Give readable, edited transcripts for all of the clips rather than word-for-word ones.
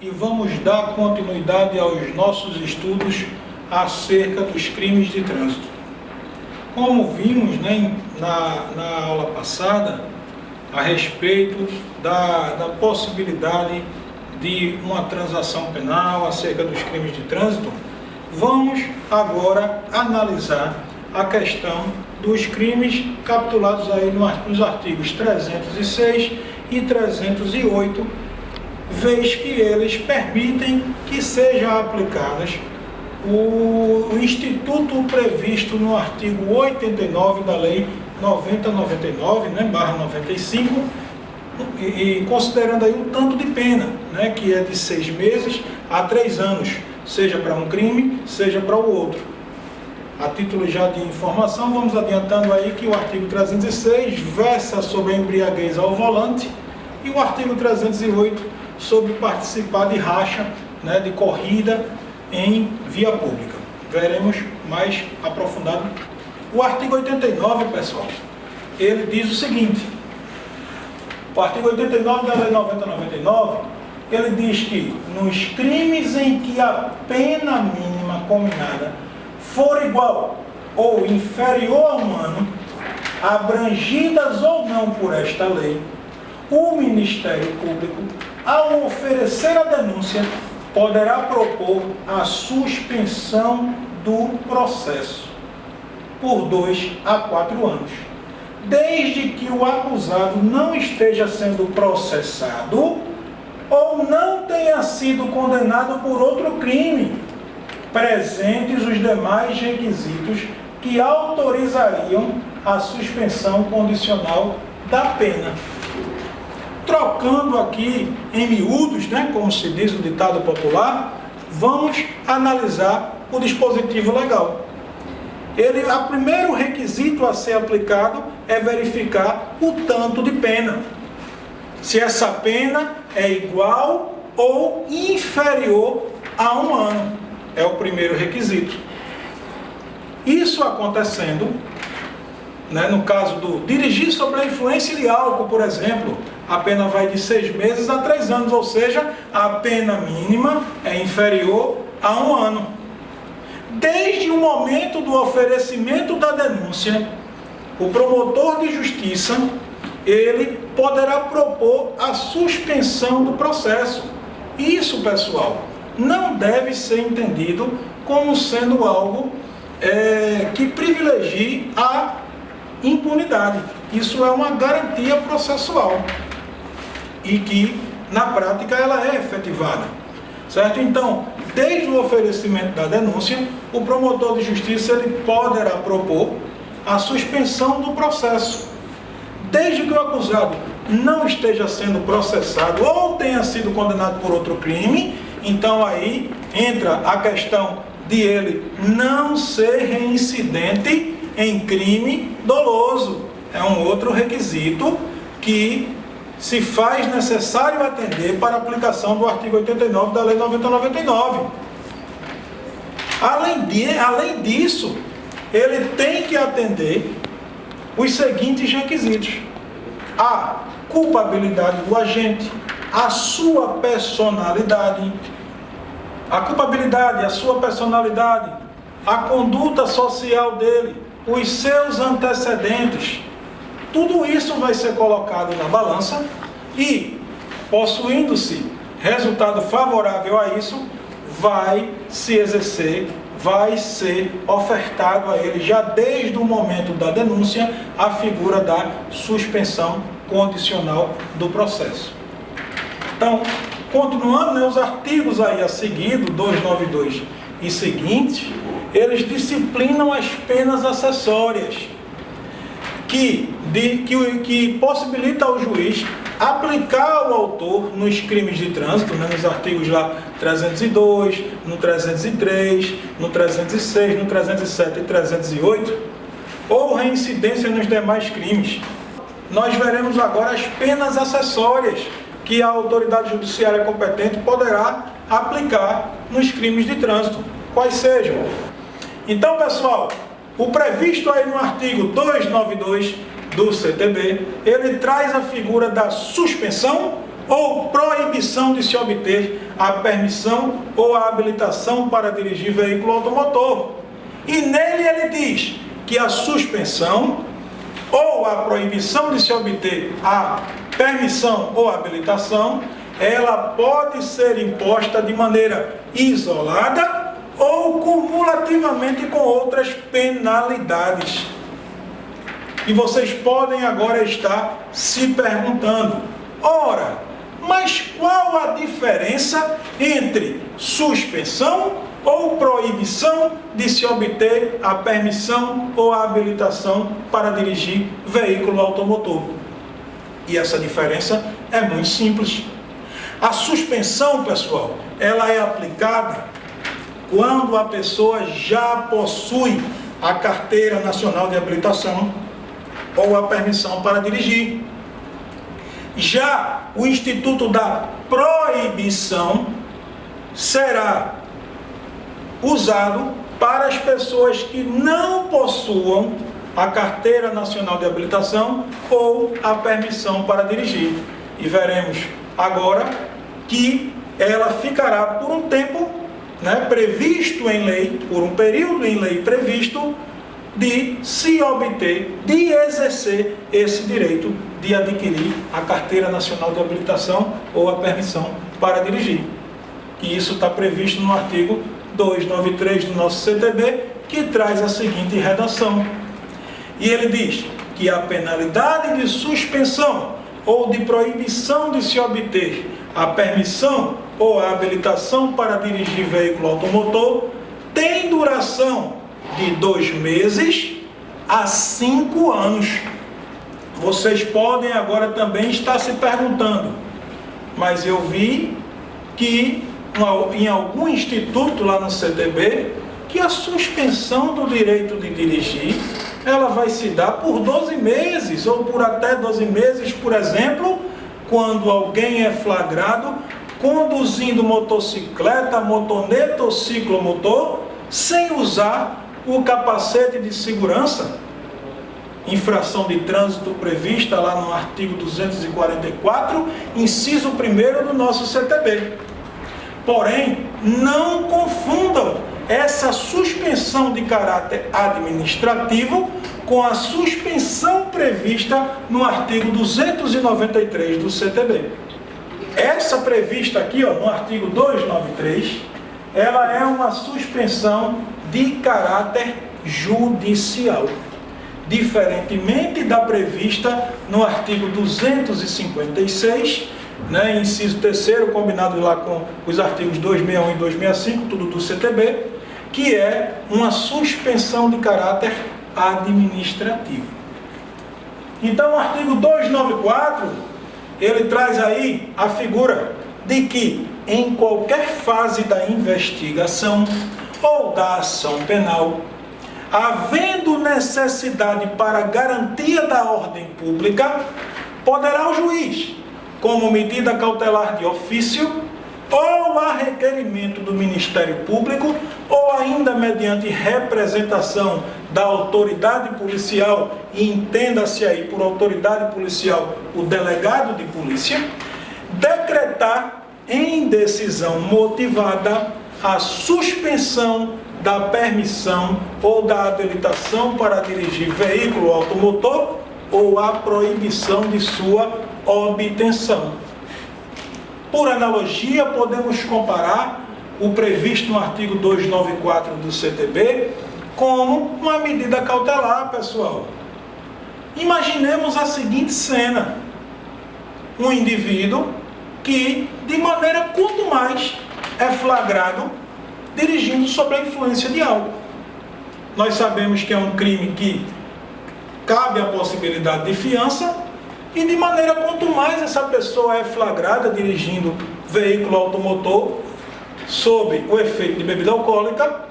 e vamos dar continuidade aos nossos estudos acerca dos crimes de trânsito. Como vimos, na aula passada, a respeito da possibilidade de uma transação penal acerca dos crimes de trânsito, vamos agora analisar a questão dos crimes capitulados aí nos artigos 306 e 308, vez que eles permitem que sejam aplicadas o instituto previsto no artigo 89 da Lei 9099/95, e considerando aí o tanto de pena, que é de 6 meses a 3 anos, seja para um crime, seja para o outro. A título já de informação, vamos adiantando aí que o artigo 306 versa sobre a embriaguez ao volante e o artigo 308 sobre participar de racha, de corrida em via pública. Veremos mais aprofundado. O artigo 89, pessoal, ele diz o seguinte: o artigo 89 da Lei 9099, ele diz que nos crimes em que a pena mínima combinada for igual ou inferior a 1 ano, abrangidas ou não por esta lei, o Ministério Público, ao oferecer a denúncia, poderá propor a suspensão do processo por 2 a 4 anos, desde que o acusado não esteja sendo processado ou não tenha sido condenado por outro crime, presentes os demais requisitos que autorizariam a suspensão condicional da pena. Trocando aqui em miúdos, como se diz o ditado popular, vamos analisar o dispositivo legal. O primeiro requisito a ser aplicado é verificar o tanto de pena. Se essa pena é igual ou inferior a 1 ano. É o primeiro requisito. Isso acontecendo, no caso do dirigir sob a influência de álcool, por exemplo, a pena vai de 6 meses a 3 anos, ou seja, a pena mínima é inferior a 1 ano. Desde o momento do oferecimento da denúncia, o promotor de justiça, ele poderá propor a suspensão do processo. Isso, pessoal, não deve ser entendido como sendo algo que privilegie a impunidade. Isso é uma garantia processual e que, na prática, ela é efetivada. Certo? Então, desde o oferecimento da denúncia, o promotor de justiça ele poderá propor a suspensão do processo. Desde que o acusado não esteja sendo processado ou tenha sido condenado por outro crime, então aí entra a questão de ele não ser reincidente em crime doloso. É um outro requisito que se faz necessário atender para a aplicação do artigo 89 da Lei 9099. Além disso, ele tem que atender os seguintes requisitos: a culpabilidade do agente, a sua personalidade, a sua personalidade, a conduta social dele, os seus antecedentes. Tudo isso vai ser colocado na balança e, possuindo-se resultado favorável a isso, vai se exercer, vai ser ofertado a ele, já desde o momento da denúncia, a figura da suspensão condicional do processo. Então, continuando, os artigos aí a seguir, do 292 e seguintes, eles disciplinam as penas acessórias, que possibilita ao juiz aplicar ao autor nos crimes de trânsito, nos artigos lá 302, no 303, no 306, no 307 e 308, ou reincidência nos demais crimes. Nós veremos agora as penas acessórias que a autoridade judiciária competente poderá aplicar nos crimes de trânsito, quais sejam. Então, pessoal, o previsto aí no artigo 292 do CTB, ele traz a figura da suspensão ou proibição de se obter a permissão ou a habilitação para dirigir veículo automotor. E nele ele diz que a suspensão ou a proibição de se obter a permissão ou habilitação, ela pode ser imposta de maneira isolada ou cumulativamente com outras penalidades. E vocês podem agora estar se perguntando, ora, mas qual a diferença entre suspensão ou proibição de se obter a permissão ou a habilitação para dirigir veículo automotor? E essa diferença é muito simples. A suspensão, pessoal, ela é aplicada quando a pessoa já possui a carteira nacional de habilitação ou a permissão para dirigir. Já o instituto da proibição será usado para as pessoas que não possuam a carteira nacional de habilitação ou a permissão para dirigir. E veremos agora que ela ficará por um tempo, previsto em lei, por um período em lei previsto, de se obter, de exercer esse direito de adquirir a carteira nacional de habilitação ou a permissão para dirigir. E isso está previsto no artigo 293 do nosso CTB, que traz a seguinte redação. E ele diz que a penalidade de suspensão ou de proibição de se obter a permissão ou a habilitação para dirigir veículo automotor tem duração de 2 meses a 5 anos. Vocês podem agora também estar se perguntando, mas eu vi que em algum instituto lá no CTB, que a suspensão do direito de dirigir, ela vai se dar por 12 meses, ou por até 12 meses, por exemplo, quando alguém é flagrado conduzindo motocicleta, motoneta ou ciclomotor, sem usar o capacete de segurança, infração de trânsito prevista lá no artigo 244, inciso 1º do nosso CTB. Porém, não confundam essa suspensão de caráter administrativo com a suspensão prevista no artigo 293 do CTB. Essa prevista aqui, no artigo 293, ela é uma suspensão de caráter judicial, diferentemente da prevista no artigo 256, inciso 3º, combinado lá com os artigos 261 e 265, tudo do CTB, que é uma suspensão de caráter administrativo. Então, o artigo 294, ele traz aí a figura de que, em qualquer fase da investigação ou da ação penal, havendo necessidade para garantia da ordem pública, poderá o juiz, como medida cautelar de ofício, ou a requerimento do Ministério Público, ou ainda mediante representação da autoridade policial, e entenda-se aí por autoridade policial o delegado de polícia, decretar em decisão motivada a suspensão da permissão ou da habilitação para dirigir veículo automotor ou a proibição de sua obtenção. Por analogia, podemos comparar o previsto no artigo 294 do CTB como uma medida cautelar, pessoal. Imaginemos a seguinte cena: um indivíduo que, de maneira quanto mais, é flagrado dirigindo sob a influência de álcool. Nós sabemos que é um crime que cabe a possibilidade de fiança, e de maneira quanto mais essa pessoa é flagrada dirigindo veículo automotor sob o efeito de bebida alcoólica,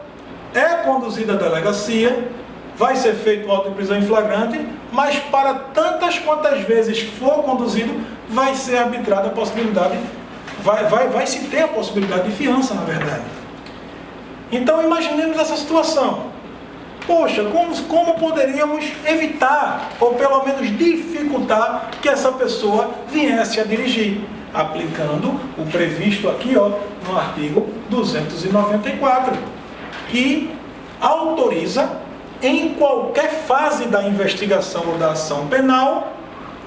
é conduzida à delegacia, vai ser feito auto de prisão em flagrante, mas para tantas quantas vezes for conduzido, vai ser arbitrada a possibilidade, vai se ter a possibilidade de fiança, na verdade. Então imaginemos essa situação. Poxa, como poderíamos evitar, ou pelo menos dificultar, que essa pessoa viesse a dirigir? aplicando o previsto aqui, ó, no artigo 294, que autoriza, em qualquer fase da investigação ou da ação penal,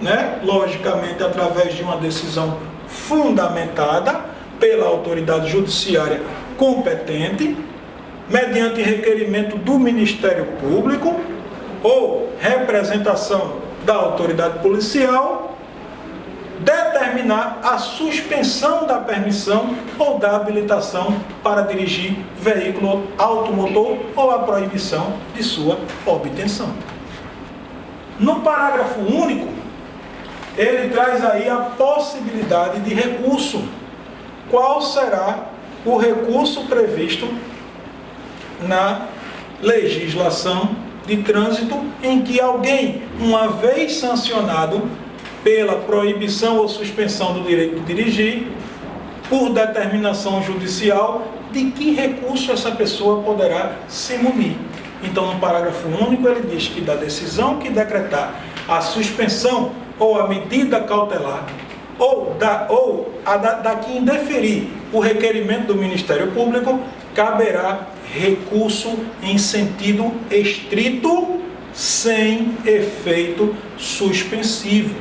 né, logicamente através de uma decisão fundamentada pela autoridade judiciária competente, mediante requerimento do Ministério Público ou representação da autoridade policial, determinar a suspensão da permissão ou da habilitação para dirigir veículo automotor ou a proibição de sua obtenção. No parágrafo único, ele traz aí a possibilidade de recurso. Qual será o recurso previsto na legislação de trânsito em que alguém, uma vez sancionado pela proibição ou suspensão do direito de dirigir, por determinação judicial, de que recurso essa pessoa poderá se munir? Então, no parágrafo único, ele diz que da decisão que decretar a suspensão ou a medida cautelar, ou da que indeferir o requerimento do Ministério Público, caberá recurso em sentido estrito, sem efeito suspensivo.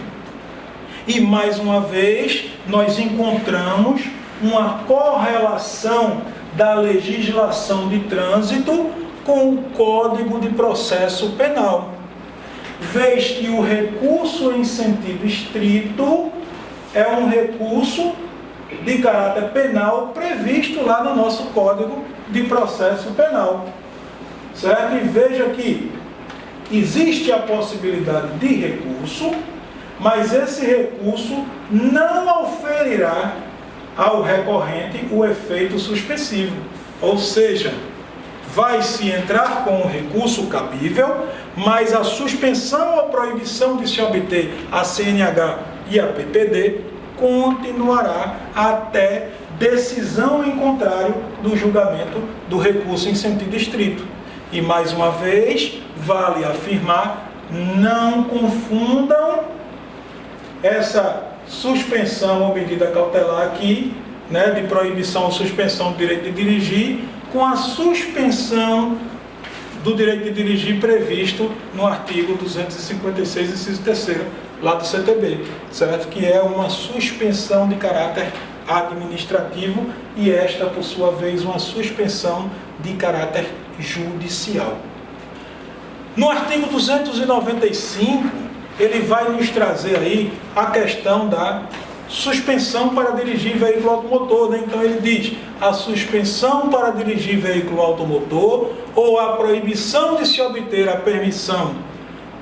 E, mais uma vez, nós encontramos uma correlação da legislação de trânsito com o Código de Processo Penal, vez que o recurso em sentido estrito é um recurso de caráter penal previsto lá no nosso Código de Processo Penal, certo? E veja que existe a possibilidade de recurso, mas esse recurso não auferirá ao recorrente o efeito suspensivo, ou seja, vai-se entrar com o recurso cabível, mas a suspensão ou proibição de se obter a CNH e a PPD continuará até decisão em contrário do julgamento do recurso em sentido estrito. E, mais uma vez, vale afirmar, não confundam essa suspensão ou medida cautelar aqui, né, de proibição ou suspensão do direito de dirigir, com a suspensão do direito de dirigir previsto no artigo 256, inciso 3º, lá do CTB, certo? Que é uma suspensão de caráter administrativo e esta, por sua vez, uma suspensão de caráter judicial. No artigo 295, ele vai nos trazer aí a questão da suspensão para dirigir veículo automotor, né? Então ele diz, a suspensão para dirigir veículo automotor ou a proibição de se obter a permissão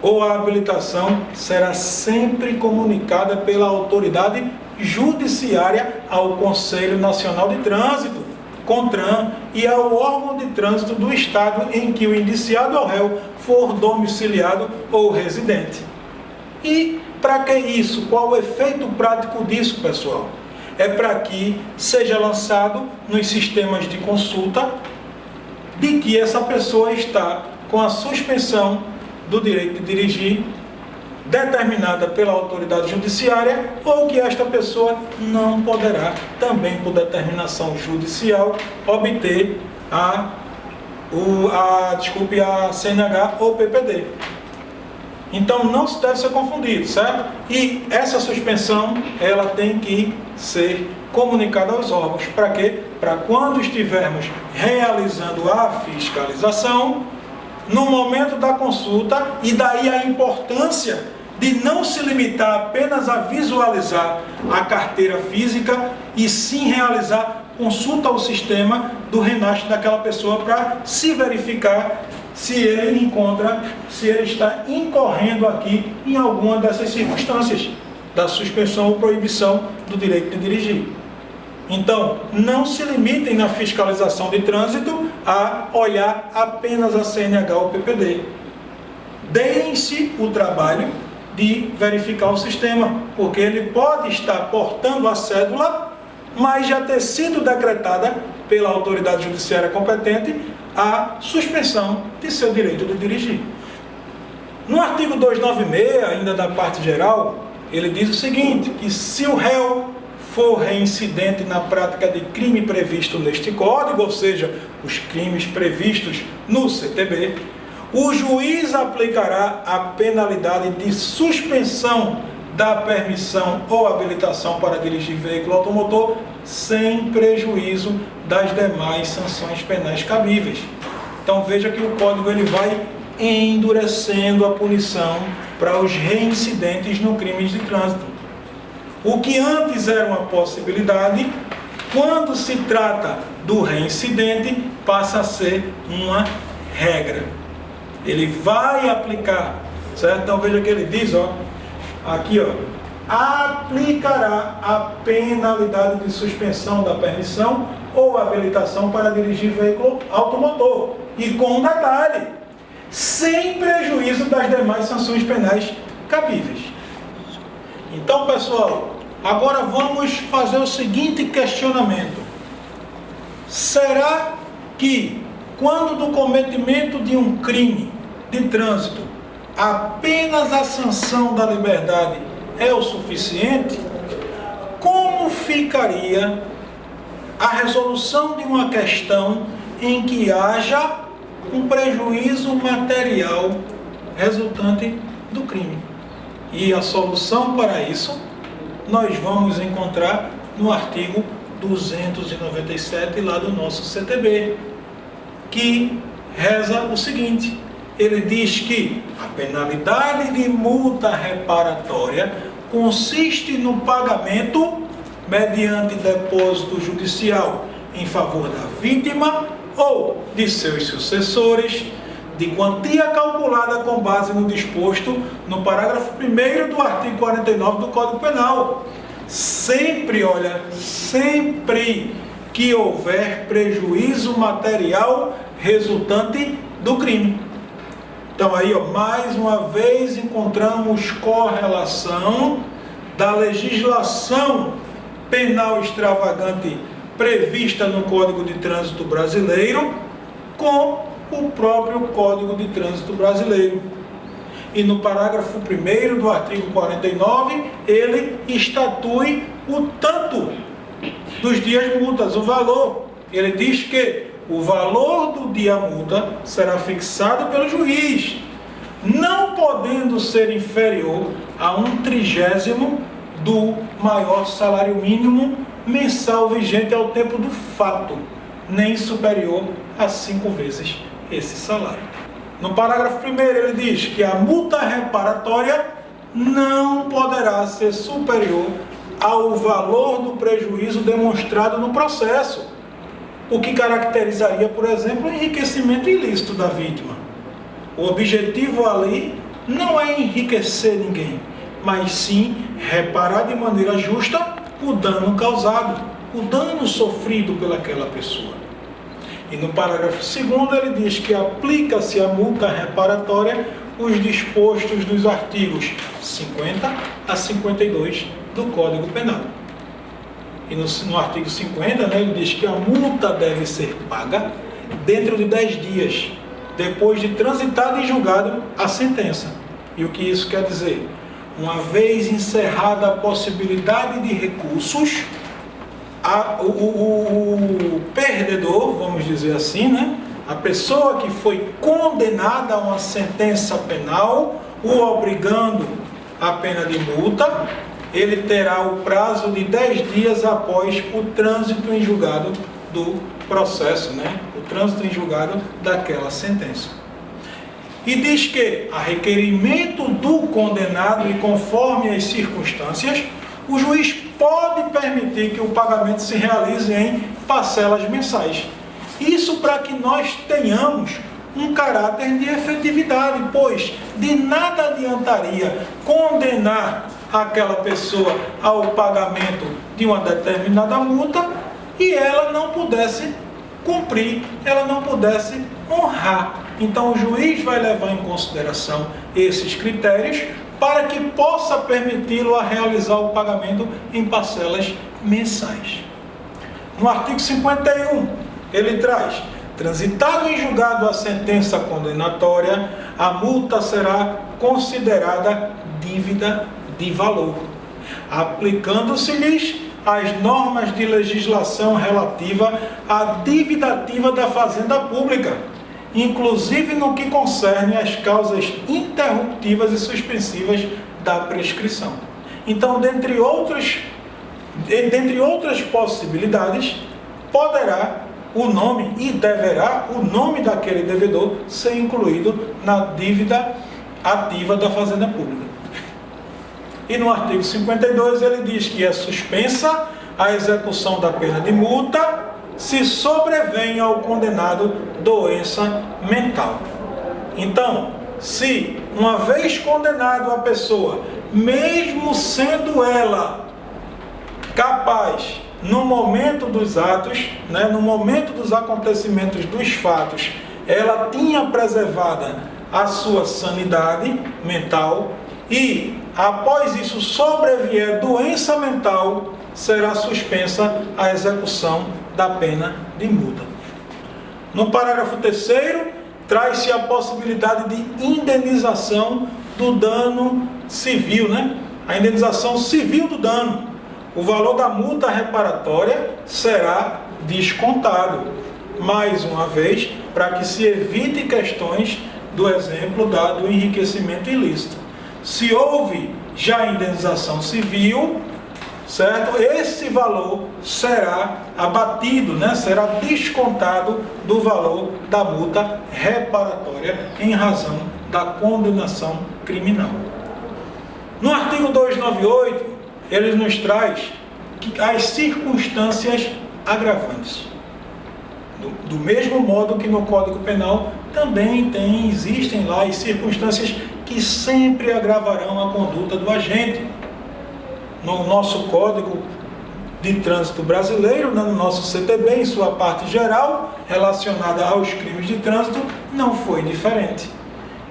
ou a habilitação será sempre comunicada pela autoridade judiciária ao Conselho Nacional de Trânsito, CONTRAN, e ao órgão de trânsito do estado em que o indiciado ou réu for domiciliado ou residente. E para que isso? Qual o efeito prático disso, pessoal? É para que seja lançado nos sistemas de consulta de que essa pessoa está com a suspensão do direito de dirigir determinada pela autoridade judiciária ou que esta pessoa não poderá, também por determinação judicial, obter a CNH ou PPD. Então não deve ser confundido, certo? E essa suspensão, ela tem que ser comunicada aos órgãos. Para quê? Para quando estivermos realizando a fiscalização, no momento da consulta, e daí a importância de não se limitar apenas a visualizar a carteira física e sim realizar consulta ao sistema do RENAST daquela pessoa para se verificar se ele está incorrendo aqui em alguma dessas circunstâncias da suspensão ou proibição do direito de dirigir. Então, não se limitem na fiscalização de trânsito a olhar apenas a CNH ou PPD. Deem-se o trabalho de verificar o sistema, porque ele pode estar portando a cédula, mas já ter sido decretada pela autoridade judiciária competente a suspensão de seu direito de dirigir. No artigo 296, ainda da parte geral, ele diz o seguinte, que se o réu for reincidente na prática de crime previsto neste Código, ou seja, os crimes previstos no CTB, o juiz aplicará a penalidade de suspensão da permissão ou habilitação para dirigir veículo automotor sem prejuízo das demais sanções penais cabíveis. Então veja que o Código ele vai endurecendo a punição para os reincidentes no crime de trânsito. O que antes era uma possibilidade, quando se trata do reincidente, passa a ser uma regra. Ele vai aplicar, certo? Então veja que ele diz, aqui, aplicará a penalidade de suspensão da permissão ou habilitação para dirigir veículo automotor. E com um detalhe, sem prejuízo das demais sanções penais cabíveis. Então, pessoal, agora vamos fazer o seguinte questionamento. Será que, quando do cometimento de um crime de trânsito, apenas a sanção da liberdade é o suficiente? Como ficaria a resolução de uma questão em que haja um prejuízo material resultante do crime? E a solução para isso nós vamos encontrar no artigo 297 lá do nosso CTB, que reza o seguinte: ele diz que a penalidade de multa reparatória consiste no pagamento, mediante depósito judicial em favor da vítima ou de seus sucessores, de quantia calculada com base no disposto no parágrafo 1º do artigo 49 do Código Penal. Sempre que houver prejuízo material resultante do crime. Então aí, mais uma vez encontramos correlação da legislação penal extravagante prevista no Código de Trânsito Brasileiro com o próprio Código de Trânsito Brasileiro. E no parágrafo 1º do artigo 49, ele estatui o tanto dos dias multas, o valor. Ele diz que o valor do dia multa será fixado pelo juiz, não podendo ser inferior a 1/30 do maior salário mínimo mensal vigente ao tempo do fato, nem superior a 5 vezes esse salário. No parágrafo 1º ele diz que a multa reparatória não poderá ser superior ao valor do prejuízo demonstrado no processo, o que caracterizaria, por exemplo, o enriquecimento ilícito da vítima. O objetivo ali não é enriquecer ninguém, mas sim reparar de maneira justa o dano causado, o dano sofrido pelaquela pessoa. E no parágrafo 2º ele diz que aplica-se a multa reparatória os dispostos dos artigos 50 a 52 do Código Penal. E no artigo 50, ele diz que a multa deve ser paga dentro de 10 dias, depois de transitada em julgado a sentença. E o que isso quer dizer? Uma vez encerrada a possibilidade de recursos, o perdedor, vamos dizer assim, a pessoa que foi condenada a uma sentença penal, o obrigando à pena de multa, ele terá o prazo de 10 dias após o trânsito em julgado do processo, o trânsito em julgado daquela sentença. E diz que, a requerimento do condenado e conforme as circunstâncias, o juiz pode permitir que o pagamento se realize em parcelas mensais. Isso para que nós tenhamos um caráter de efetividade, pois de nada adiantaria condenar aquela pessoa ao pagamento de uma determinada multa e ela não pudesse cumprir, ela não pudesse honrar. Então o juiz vai levar em consideração esses critérios para que possa permiti-lo a realizar o pagamento em parcelas mensais. No artigo 51, ele traz: transitado em julgado a sentença condenatória, a multa será considerada dívida de valor, aplicando-se-lhes as normas de legislação relativa à dívida ativa da Fazenda Pública, inclusive no que concerne às causas interruptivas e suspensivas da prescrição. Então, dentre outras possibilidades, poderá o nome e deverá o nome daquele devedor ser incluído na dívida ativa da Fazenda Pública. E no artigo 52 ele diz que é suspensa a execução da pena de multa se sobrevém ao condenado doença mental. Então, se uma vez condenado a pessoa, mesmo sendo ela capaz, no momento dos atos, no momento dos acontecimentos dos fatos, ela tinha preservada a sua sanidade mental e, após isso, sobrevier doença mental, será suspensa a execução da pena de multa. No parágrafo 3º, traz-se a possibilidade de indenização do dano civil, A indenização civil do dano. O valor da multa reparatória será descontado, mais uma vez, para que se evite questões do exemplo do enriquecimento ilícito. Se houve já indenização civil, certo? Esse valor será abatido, será descontado do valor da multa reparatória em razão da condenação criminal. No artigo 298, ele nos traz as circunstâncias agravantes. Do mesmo modo que no Código Penal também existem lá as circunstâncias que sempre agravarão a conduta do agente. No nosso Código de Trânsito Brasileiro, no nosso CTB, em sua parte geral, relacionada aos crimes de trânsito, não foi diferente.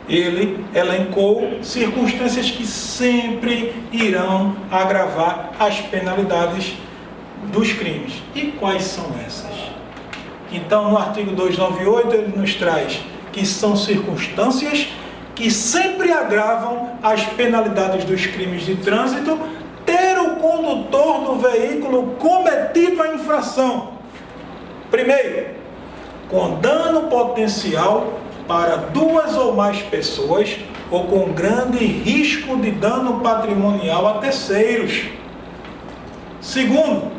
Ele elencou circunstâncias que sempre irão agravar as penalidades dos crimes. E quais são essas? Então, no artigo 298, ele nos traz que são circunstâncias que sempre agravam as penalidades dos crimes de trânsito ter o condutor do veículo cometido a infração. Primeiro, com dano potencial para 2 ou mais pessoas ou com grande risco de dano patrimonial a terceiros. Segundo,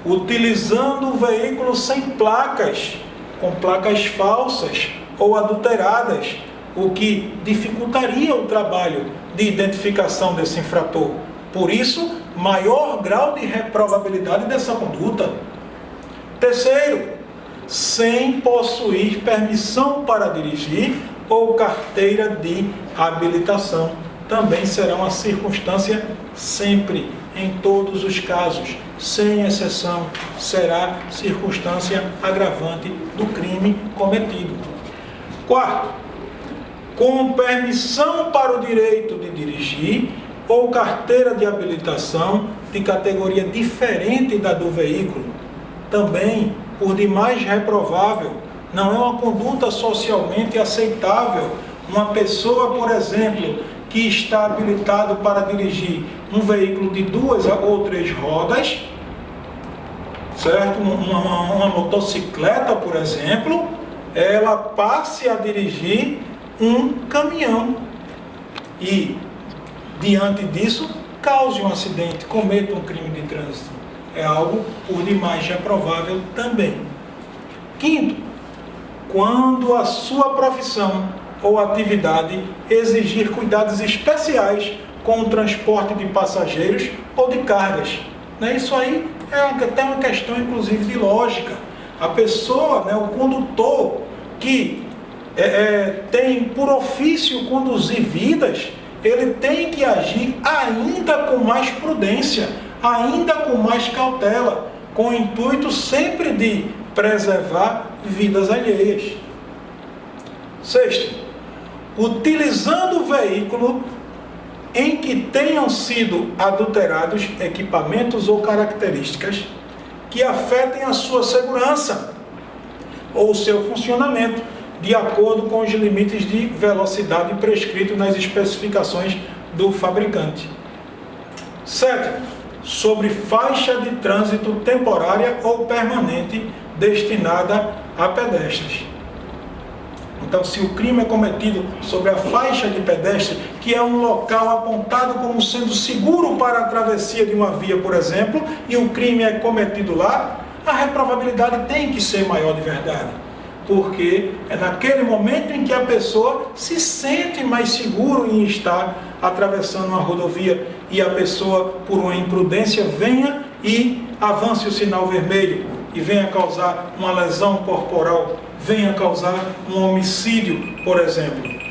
utilizando o veículo sem placas, com placas falsas ou adulteradas, o que dificultaria o trabalho de identificação desse infrator. Por isso, maior grau de reprovabilidade dessa conduta. Terceiro, sem possuir permissão para dirigir ou carteira de habilitação. Também será uma circunstância sempre, em todos os casos, sem exceção, será circunstância agravante do crime cometido. Quarto, com permissão para o direito de dirigir ou carteira de habilitação de categoria diferente da do veículo, também por demais reprovável, não é uma conduta socialmente aceitável. Uma pessoa, por exemplo, que está habilitado para dirigir um veículo de 2 ou 3 rodas, certo? Uma motocicleta, por exemplo, ela passe a dirigir um caminhão e, diante disso, cause um acidente, cometa um crime de trânsito. É algo por demais reprovável também. Quinto, quando a sua profissão ou atividade exigir cuidados especiais com o transporte de passageiros ou de cargas. Isso aí é até uma questão, inclusive, de lógica. A pessoa, o condutor que tem por ofício conduzir vidas, ele tem que agir ainda com mais prudência, ainda com mais cautela, com o intuito sempre de preservar vidas alheias. Sexto, utilizando o veículo em que tenham sido adulterados equipamentos ou características que afetem a sua segurança ou seu funcionamento, de acordo com os limites de velocidade prescritos nas especificações do fabricante. Sétimo, sobre faixa de trânsito temporária ou permanente destinada a pedestres. Então, se o crime é cometido sobre a faixa de pedestre, que é um local apontado como sendo seguro para a travessia de uma via, por exemplo, e o crime é cometido lá, a reprovabilidade tem que ser maior de verdade. Porque é naquele momento em que a pessoa se sente mais seguro em estar atravessando uma rodovia e a pessoa, por uma imprudência, venha e avance o sinal vermelho e venha causar uma lesão corporal, venha causar um homicídio, por exemplo.